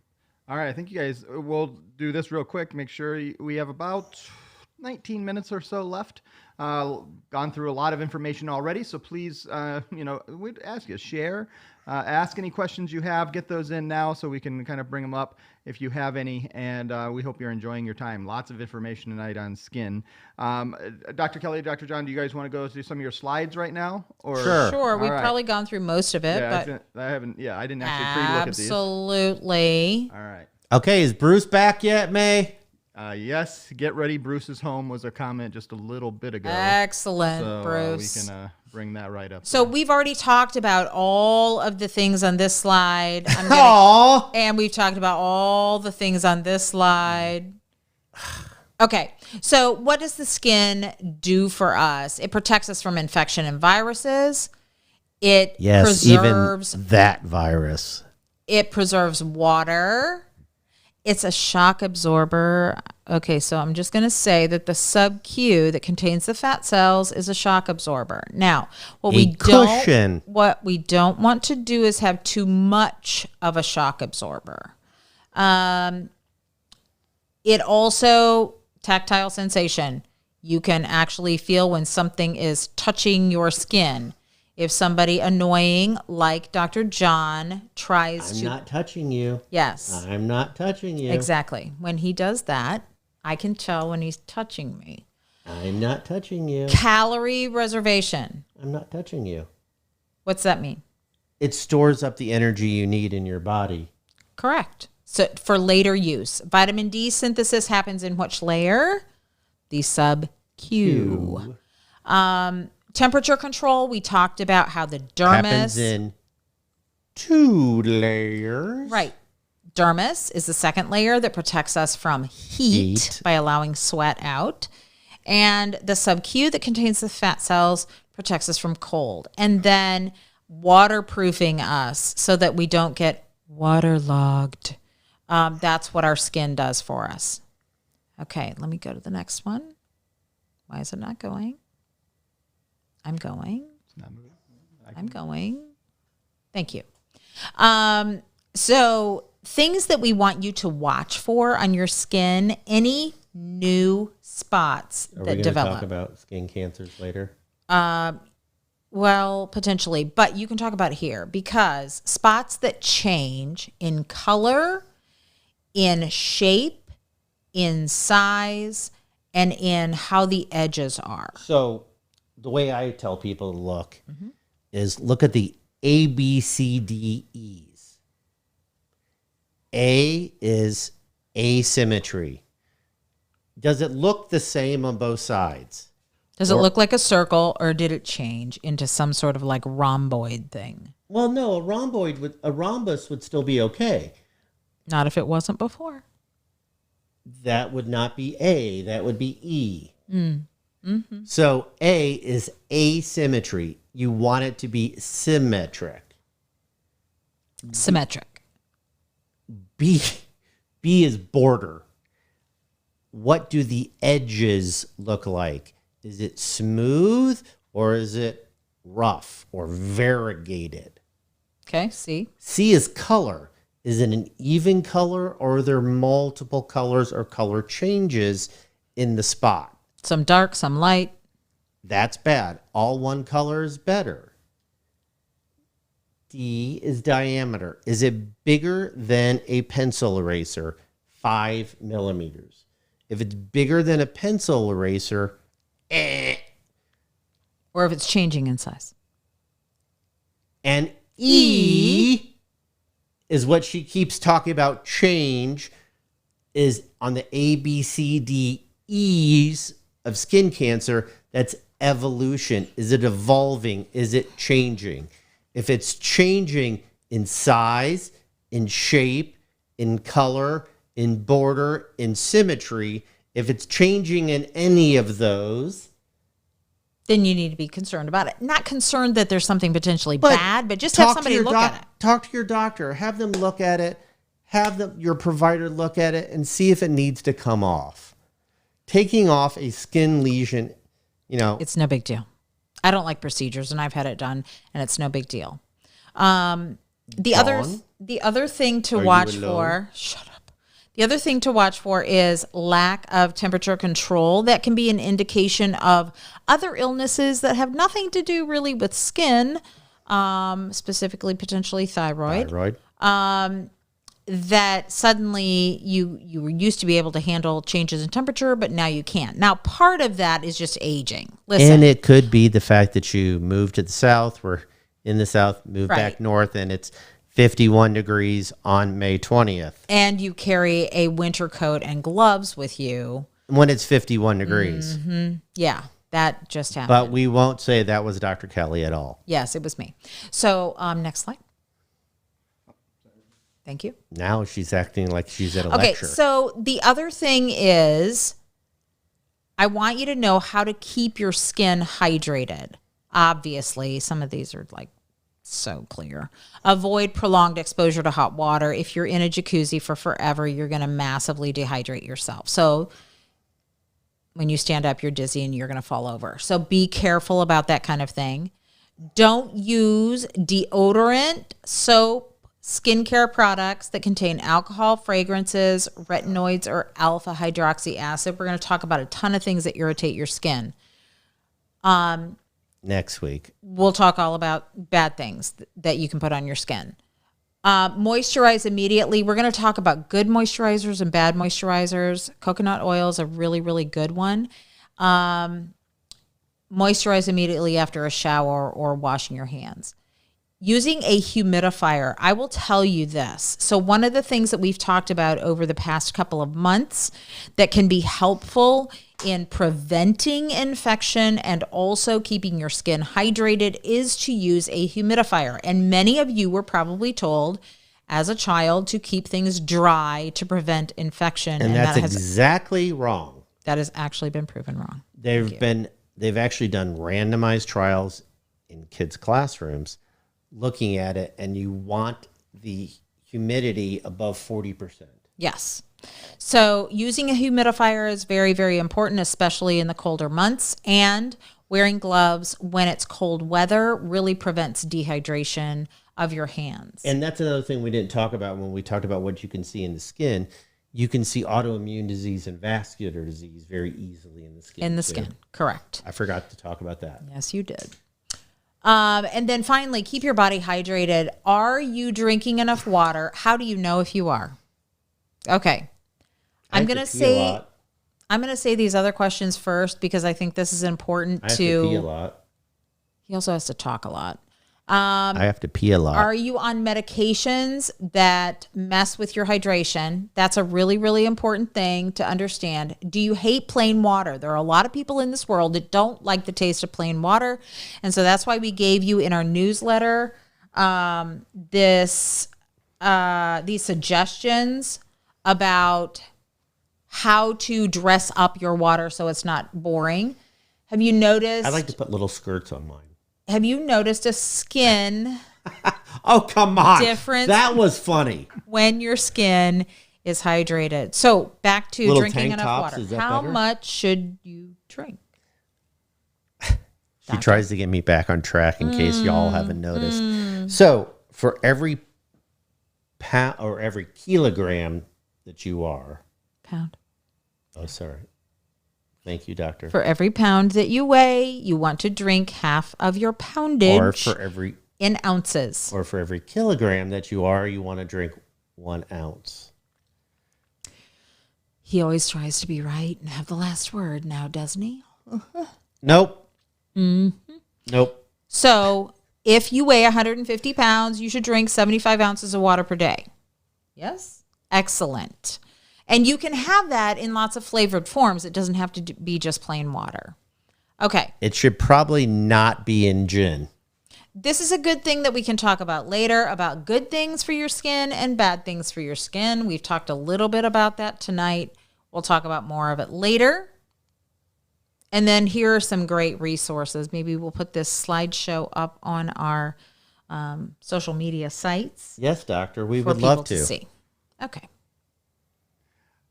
All right, I think you guys, we'll do this real quick. Make sure we have about 19 minutes or so left. Gone through a lot of information already, so please, we'd ask you to share, ask any questions you have, get those in now so we can kind of bring them up if you have any, and we hope you're enjoying your time. Lots of information tonight on skin. Dr. Kelly, Dr. John, do you guys want to go through some of your slides right now? Or? Sure. We've probably gone through most of it, but I didn't actually pre-look at these. Absolutely. All right. Okay, is Bruce back yet, May? Yes, get ready. Bruce is home was a comment just a little bit ago. Excellent, so, Bruce. We can bring that right up. So we've already talked about all of the things on this slide. And we've talked about all the things on this slide. Okay, so what does the skin do for us? It protects us from infection and viruses. It preserves even that virus. It preserves water. It's a shock absorber. Okay, so I'm just going to say that the sub-Q that contains the fat cells is a shock absorber. Now, what we don't want to do is have too much of a shock absorber. It also, tactile sensation. You can actually feel when something is touching your skin. If somebody annoying like Dr. John tries I'm not touching you. Yes. I'm not touching you. Exactly. When he does that, I can tell when he's touching me. I'm not touching you. Calorie reservation. I'm not touching you. What's that mean? it stores up the energy you need in your body. Correct. So for later use, vitamin D synthesis happens in which layer? The sub-Q. Temperature control, we talked about how the dermis... Happens in 2 layers. Right. Dermis is the second layer that protects us from heat by allowing sweat out. And the sub-Q that contains the fat cells protects us from cold. And then waterproofing us so that we don't get waterlogged. That's what our skin does for us. Okay, let me go to the next one. Why is it not going? I'm going. I'm going. Thank you. So things that we want you to watch for on your skin, any new spots Are that we develop. talk about skin cancers later? Well, potentially, but you can talk about it here because spots that change in color, in shape, in size, and in how the edges are. So the way I tell people to look is look at the A, B, C, D, E's. A is asymmetry. Does it look the same on both sides? Does it look like a circle or did it change into some sort of like rhomboid thing? Well, no, a rhombus would still be okay. Not if it wasn't before. That would not be A, that would be E. So A is asymmetry. You want it to be symmetric. Symmetric. B is border. What do the edges look like? Is it smooth or is it rough or variegated? Okay, see? C is color. Is it an even color or are there multiple colors or color changes in the spot? Some dark, some light. That's bad. All one color is better. D is diameter. Is it bigger than a pencil eraser? 5 millimeters. If it's bigger than a pencil eraser, Or if it's changing in size. And E is what she keeps talking about change is on the A, B, C, D, E's of skin cancer. That's evolution. Is it evolving? Is it changing? If it's changing in size, in shape, in color, in border, in symmetry, if it's changing in any of those, then you need to be concerned about it. Not concerned that there's something potentially bad, but just have somebody look at it. Talk to your doctor. Have them look at it. Have your provider look at it and see if it needs to come off. Taking off a skin lesion, It's no big deal. I don't like procedures, and I've had it done, and it's no big deal. The other thing to watch for. Shut up. The other thing to watch for is lack of temperature control. That can be an indication of other illnesses that have nothing to do really with skin, specifically potentially thyroid. That suddenly you were used to be able to handle changes in temperature, but now you can't. Now, part of that is just aging. Listen. And it could be the fact that you moved to the south. We're in the south, moved back north, and it's 51 degrees on May 20th. And you carry a winter coat and gloves with you. When it's 51 degrees. Mm-hmm. Yeah, that just happened. But we won't say that was Dr. Kelly at all. Yes, it was me. So next slide. Thank you. Now she's acting like she's at a lecture. Okay, so the other thing is I want you to know how to keep your skin hydrated. Obviously, some of these are like so clear. Avoid prolonged exposure to hot water. If you're in a jacuzzi for forever, you're going to massively dehydrate yourself. So when you stand up, you're dizzy and you're going to fall over. So be careful about that kind of thing. Don't use deodorant, soap, skincare products that contain alcohol, fragrances, retinoids, or alpha hydroxy acid. We're going to talk about a ton of things that irritate your skin. Next week. We'll talk all about bad things that you can put on your skin. Moisturize immediately. We're going to talk about good moisturizers and bad moisturizers. Coconut oil is a really, really good one. Moisturize immediately after a shower or washing your hands. Using a humidifier, I will tell you this. So one of the things that we've talked about over the past couple of months that can be helpful in preventing infection and also keeping your skin hydrated is to use a humidifier. And many of you were probably told as a child to keep things dry to prevent infection. And that's exactly wrong. That has actually been proven wrong. They've actually done randomized trials in kids' classrooms looking at it, and you want the humidity above 40%. Yes. So using a humidifier is very, very important, especially in the colder months. And wearing gloves when it's cold weather really prevents dehydration of your hands. And that's another thing we didn't talk about when we talked about what you can see in the skin. You can see autoimmune disease and vascular disease very easily in the skin. In the skin, correct. I forgot to talk about that. Yes, you did. And then finally, keep your body hydrated. Are you drinking enough water? How do you know if you are? Okay. I'm going to say these other questions first because I think this is important I have to pee a lot. He also has to talk a lot. I have to pee a lot. Are you on medications that mess with your hydration? That's a really, really important thing to understand. Do you hate plain water? There are a lot of people in this world that don't like the taste of plain water. And so that's why we gave you in our newsletter these suggestions about how to dress up your water so it's not boring. Have you noticed? I like to put little skirts on mine. Have you noticed a skin oh, come on. difference? That was funny. When your skin is hydrated. So back to little drinking enough tops, water. is that How better? much should you drink? She tries to get me back on track in case y'all haven't noticed. So for every pound or every kilogram that you are. Pound. Oh, sorry. Thank you, doctor. For every pound that you weigh, you want to drink half of your poundage Or for every in ounces. Or for every kilogram that you are, you want to drink 1 ounce. He always tries to be right and have the last word now, doesn't he? Nope. Mm-hmm. Nope. So if you weigh 150 pounds, you should drink 75 ounces of water per day. Yes? Excellent. And you can have that in lots of flavored forms. It doesn't have to be just plain water. Okay. It should probably not be in gin. This is a good thing that we can talk about later, about good things for your skin and bad things for your skin. We've talked a little bit about that tonight. We'll talk about more of it later. And then here are some great resources. Maybe we'll put this slideshow up on our social media sites. Yes, doctor. We for would love people to. See. Okay.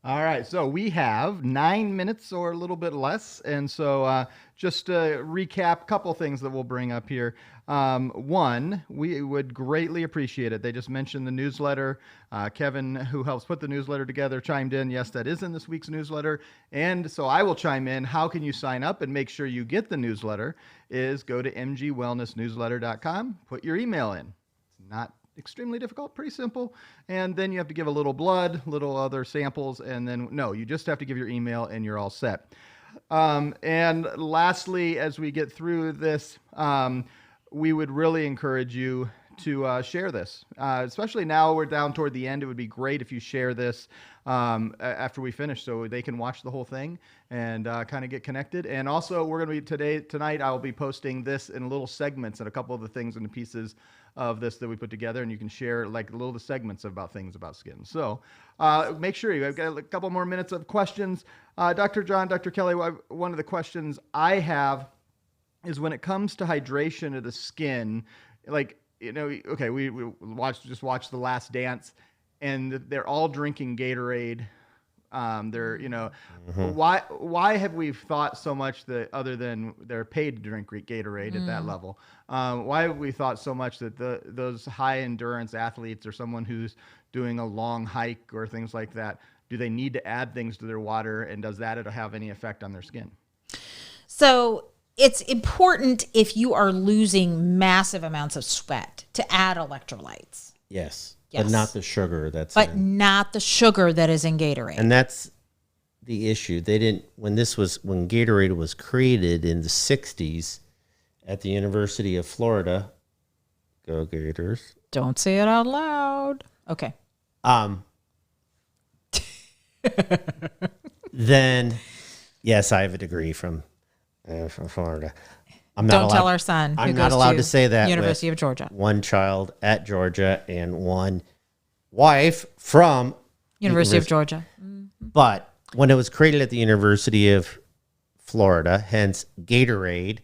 All right, so we have 9 minutes or a little bit less. And so just to recap a couple things that we'll bring up here. One, we would greatly appreciate it. They just mentioned the newsletter. Kevin, who helps put the newsletter together, chimed in. Yes, that is in this week's newsletter. And so I will chime in. How can you sign up and make sure you get the newsletter? Is go to mgwellnessnewsletter.com, put your email in. It's not extremely difficult, pretty simple. And then you have to give a little blood, little other samples, and then no, you just have to give your email and you're all set. And lastly, as we get through this, we would really encourage you to share this, especially now we're down toward the end. It would be great if you share this after we finish so they can watch the whole thing and kind of get connected. And also we're going to be tonight, I will be posting this in little segments and a couple of the things and the pieces of this that we put together, and you can share like little the segments about things about skin. So make sure I've got a couple more minutes of questions. Dr. John, Dr. Kelly, one of the questions I have is when it comes to hydration of the skin, like, you know, okay, we watched The Last Dance, and they're all drinking Gatorade. They're, you know, why have we thought so much that other than they're paid to drink Gatorade at that level? Why have we thought so much that those high endurance athletes or someone who's doing a long hike or things like that, do they need to add things to their water, and does that have any effect on their skin? So it's important if you are losing massive amounts of sweat to add electrolytes. Yes. Yes. But not the sugar that's But in. not the sugar that is in Gatorade. And that's the issue. They didn't when Gatorade was created in the 60s at the University of Florida, Go Gators. Don't say it out loud. Okay. Then, yes, I have a degree from Florida. I'm not Don't tell our son. I'm who not goes allowed to say that. University with of Georgia. One child at Georgia and one wife from University of Georgia. But when it was created at the University of Florida, hence Gatorade,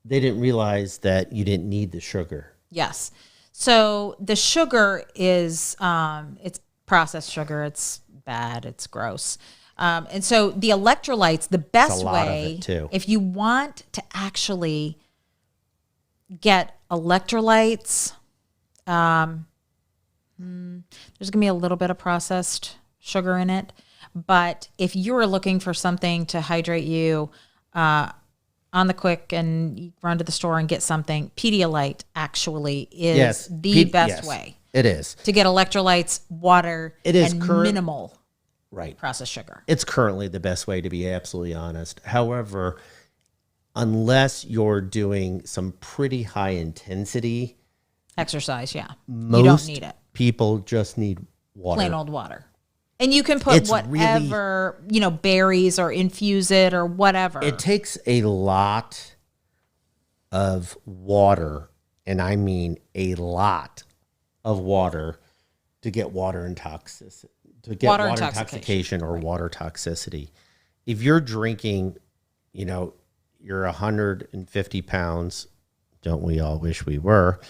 they didn't realize that you didn't need the sugar. Yes. So the sugar is it's processed sugar. It's bad. It's gross. And so the electrolytes, the best a lot of way, it, too. if you want to actually get electrolytes, there's going to be a little bit of processed sugar in it. But if you are looking for something to hydrate you on the quick and you run to the store and get something, Pedialyte actually is the best way. It is. To get electrolytes, water, It is and minimal Right. processed sugar. It's currently the best way, to be absolutely honest. However, unless you're doing some pretty high intensity Exercise, yeah. most You don't need it. people just need water. Plain old water. And you can put It's whatever, berries or infuse it or whatever. It takes a lot of water, and I mean a lot of water, to get water intoxication. Water intoxication Or water toxicity. If you're drinking, you're 150 pounds. Don't we all wish we were?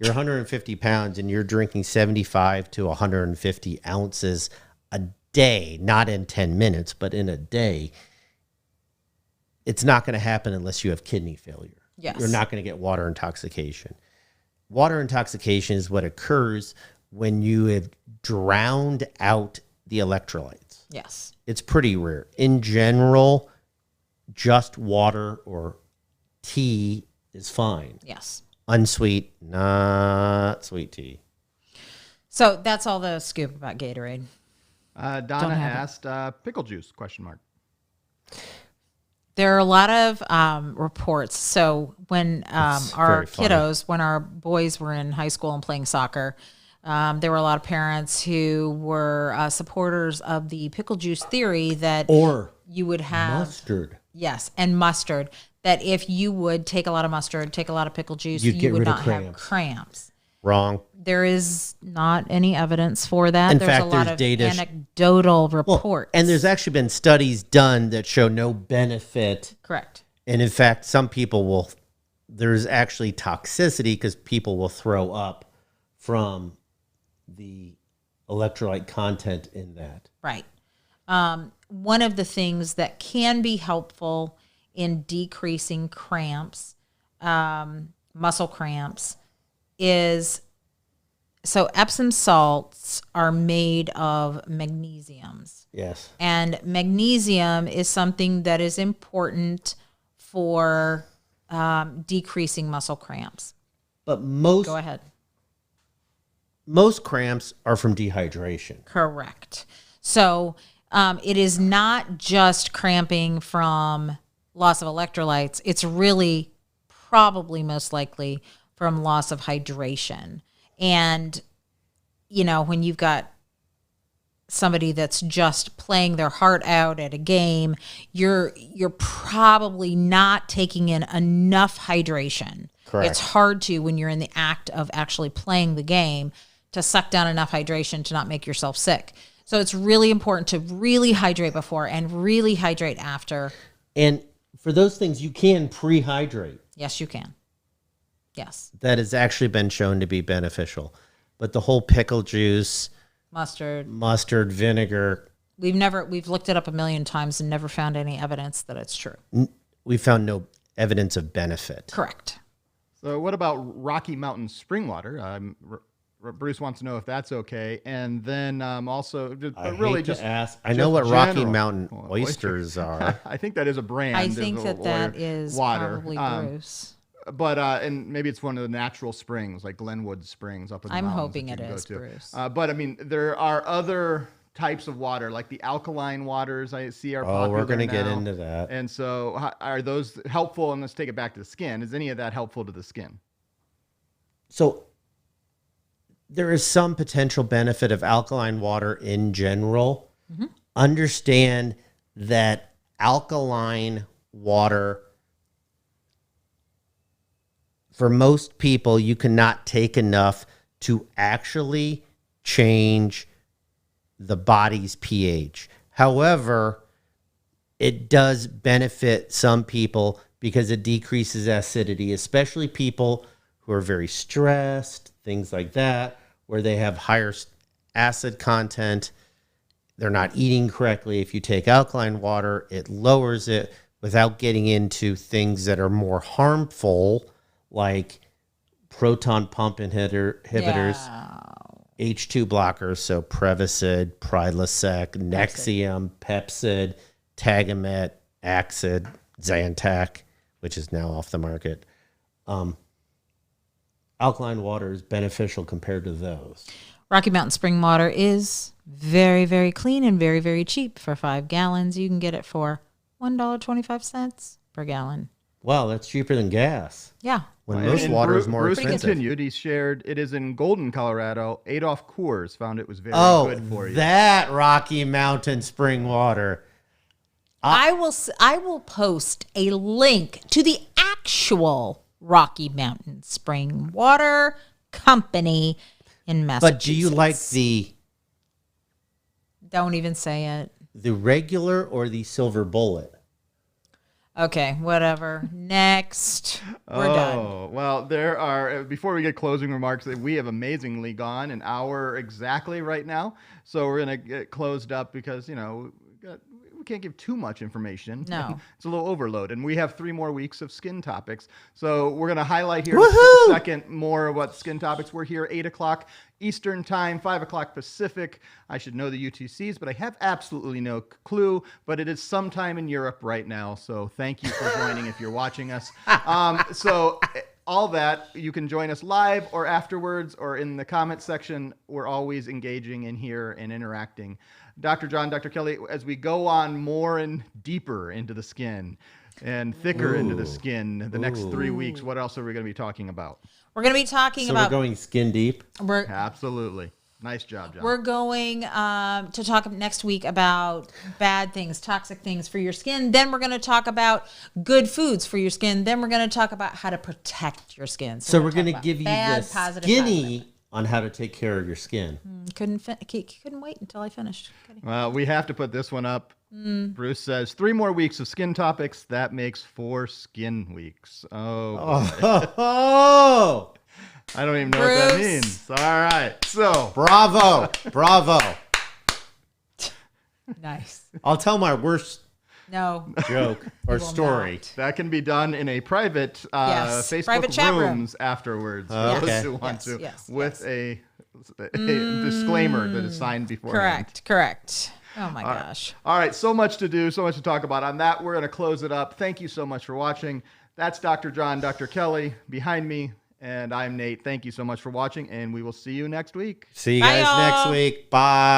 You're 150 pounds and you're drinking 75 to 150 ounces a day, not in 10 minutes, but in a day. It's not going to happen unless you have kidney failure. Yes. You're not going to get water intoxication. Water intoxication is what occurs when you have drowned out the electrolytes. Yes. It's pretty rare. In general, just water or tea is fine. Yes. Unsweet, not sweet tea. So that's all the scoop about Gatorade. it. Donna asked, pickle juice, question mark. There are a lot of reports. So when our very funny. kiddos, when our boys were in high school and playing soccer, there were a lot of parents who were supporters of the pickle juice theory that you would have mustard. Yes, and mustard. That if you would take a lot of mustard, take a lot of pickle juice, You'd you get would rid of not have cramps. Wrong. There is not any evidence for that. In There's fact, a lot there's of data anecdotal reports. And there's actually been studies done that show no benefit. Correct. And in fact, some people there's actually toxicity because people will throw up from the electrolyte content in that. Right. One of the things that can be helpful in decreasing cramps, muscle cramps, is so Epsom salts are made of magnesiums. Yes. And magnesium is something that is important for decreasing muscle cramps. But Go ahead. most cramps are from dehydration. Correct. So it is not just cramping from loss of electrolytes. It's really probably most likely from loss of hydration. And, when you've got somebody that's just playing their heart out at a game, you're probably not taking in enough hydration. Correct. It's hard to, when you're in the act of actually playing the game, to suck down enough hydration to not make yourself sick. So it's really important to really hydrate before and really hydrate after. And for those things, you can pre-hydrate. Yes, you can. Yes. That has actually been shown to be beneficial. But the whole pickle juice, Mustard, vinegar, we've looked it up a million times and never found any evidence that it's true. we found no evidence of benefit. Correct. So what about Rocky Mountain spring water? Bruce wants to know if that's okay. And then also, I know what Rocky Mountain oysters are. I think that is a brand. I think that is water. probably Bruce. But and maybe it's one of the natural springs, like Glenwood Springs up in the I'm mountains hoping that you it can is, go to. Bruce. But I mean, there are other types of water, like the alkaline waters I see are popular we're going to get now. into that. And so are those helpful? And let's take it back to the skin. Is any of that helpful to the skin? So there is some potential benefit of alkaline water in general. Understand that alkaline water, for most people, you cannot take enough to actually change the body's pH. However, it does benefit some people because it decreases acidity, especially people who are very stressed, things like that, where they have higher acid content. They're not eating correctly. If you take alkaline water, it lowers it without getting into things that are more harmful, like proton pump inhibitors, H2 blockers, so Prevacid, Prilosec, Nexium, Pepcid, Tagamet, Axid, Zantac, which is now off the market. Alkaline water is beneficial compared to those. Rocky Mountain spring water is very, very clean and very, very cheap. For 5 gallons, you can get it for $1.25 per gallon. Wow, that's cheaper than gas. Yeah. When most water is more Bruce expensive. continued. He shared it is in Golden, Colorado. Adolph Coors found it was very good for you. That Rocky Mountain spring water. I will post a link to the actual Rocky Mountain Spring Water Company in Massachusetts. But do you like the Don't even say it. regular or the silver bullet? Okay, whatever. Next. We're done. Oh, well, there are, before we get closing remarks, we have amazingly gone an hour exactly right now. So we're going to get closed up because, we can't give too much information. No. It's a little overload. And we have 3 more weeks of skin topics. So we're going to highlight here in a second more of what skin topics. We're here 8 o'clock Eastern time, 5 o'clock Pacific. I should know the UTCs, but I have absolutely no clue. But it is sometime in Europe right now. So thank you for joining if you're watching us. So all that, you can join us live or afterwards or in the comment section. We're always engaging in here and interacting. Dr. John, Dr. Kelly, as we go on more and deeper into the skin and thicker into the skin the next 3 weeks, what else are we going to be talking about? We're going to be talking So about... we're going skin deep? Absolutely. Nice job, John. We're going to talk next week about bad things, toxic things for your skin. Then we're going to talk about good foods for your skin. Then we're going to talk about how to protect your skin. So we're going to give you the skinny on how to take care of your skin. Couldn't wait until I finished. Well, we have to put this one up. Bruce says 3 more weeks of skin topics. That makes 4 skin weeks. Oh. I don't even know what that means. All right. So Bravo. Nice. I'll tell my worst joke or story. that can be done in a private Facebook private chat rooms afterwards. For Okay. those who want to, with a disclaimer that is signed beforehand. Correct. Oh my gosh. All right. So much to do, so much to talk about. On that, we're going to close it up. Thank you so much for watching. That's Dr. John, Dr. Kelly behind me, and I'm Nate. Thank you so much for watching, and we will see you next week. See you guys next week. Bye.